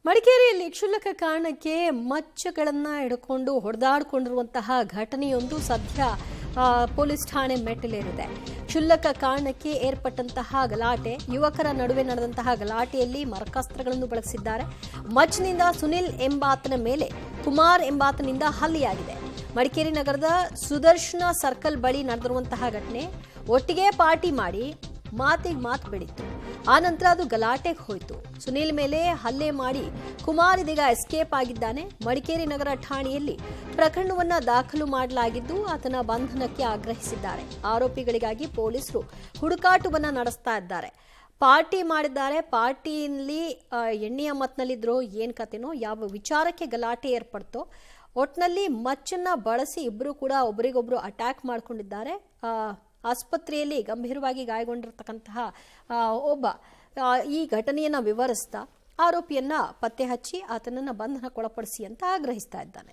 ಮಡಿಕೇರಿಯಲ್ಲಿ ಕ್ಷುಲ್ಲಕ ಕಾರಣಕ್ಕೆ ಮಚ್ಚಗಳನ್ನು ಹಿಡ್ಕೊಂಡು ಹೊಡೆದಾಡಿಕೊಂಡಿರುವಂತಹ ಘಟನೆಯೊಂದು ಸದ್ಯ ಪೊಲೀಸ್ ಠಾಣೆ ಮೆಟ್ಟಿಲೇರಿದೆ. ಕ್ಷುಲ್ಲಕ ಕಾರಣಕ್ಕೆ ಏರ್ಪಟ್ಟಂತಹ ಗಲಾಟೆ, ಯುವಕರ ನಡುವೆ ನಡೆದಂತಹ ಗಲಾಟೆಯಲ್ಲಿ ಮಾರಕಾಸ್ತ್ರಗಳನ್ನು ಬಳಸಿದ್ದಾರೆ. ಮಚ್ನಿಂದ ಸುನಿಲ್ ಎಂಬಾತನ ಮೇಲೆ ಕುಮಾರ್ ಎಂಬಾತನಿಂದ ಹಲ್ಲೆಯಾಗಿದೆ. ಮಡಿಕೇರಿ ನಗರದ ಸುದರ್ಶನ ಸರ್ಕಲ್ ಬಳಿ ನಡೆದಿರುವಂತಹ ಘಟನೆ. ಒಟ್ಟಿಗೆ ಪಾರ್ಟಿ ಮಾಡಿ ಮಾತಿಗೆ ಮಾತು ಬೆಳೀತು. ಆ ನಂತರ ಅದು ಗಲಾಟೆಗೆ ಹೋಯಿತು. ಸುನೀಲ್ ಮೇಲೆ ಹಲ್ಲೆ ಮಾಡಿ ಕುಮಾರ್ ಇದೀಗ ಎಸ್ಕೇಪ್ ಆಗಿದ್ದಾನೆ. ಮಡಿಕೇರಿ ನಗರ ಠಾಣೆಯಲ್ಲಿ ಪ್ರಕರಣವನ್ನ ದಾಖಲು ಮಾಡಲಾಗಿದ್ದು ಆತನ ಬಂಧನಕ್ಕೆ ಆಗ್ರಹಿಸಿದ್ದಾರೆ. ಆರೋಪಿಗಳಿಗಾಗಿ ಪೊಲೀಸರು ಹುಡುಕಾಟವನ್ನ ನಡೆಸ್ತಾ ಇದ್ದಾರೆ. ಪಾರ್ಟಿ ಮಾಡಿದ್ದಾರೆ, ಪಾರ್ಟಿಯಲ್ಲಿ ಎಣ್ಣೆಯ ಮತ್ನಲ್ಲಿದ್ರು, ಏನ್ ಕತೆನೋ, ಯಾವ ವಿಚಾರಕ್ಕೆ ಗಲಾಟೆ ಏರ್ಪಡ್ತೋ, ಒಟ್ನಲ್ಲಿ ಮಚ್ಚನ್ನ ಬಳಸಿ ಇಬ್ಬರು ಕೂಡ ಒಬ್ಬರಿಗೊಬ್ರು ಅಟ್ಯಾಕ್ ಮಾಡ್ಕೊಂಡಿದ್ದಾರೆ. ಆಸ್ಪತ್ರೆಯಲ್ಲಿ ಗಂಭೀರವಾಗಿ ಗಾಯಗೊಂಡಿರತಕ್ಕಂತಹ ಒಬ್ಬ ಈ ಘಟನೆಯನ್ನ ವಿವರಿಸ್ತಾ ಆರೋಪಿಯನ್ನ ಪತ್ತೆ ಹಚ್ಚಿ ಆತನನ್ನ ಬಂಧನಕ್ಕೊಳಪಡಿಸಿ ಅಂತ ಆಗ್ರಹಿಸ್ತಾ ಇದ್ದಾನೆ.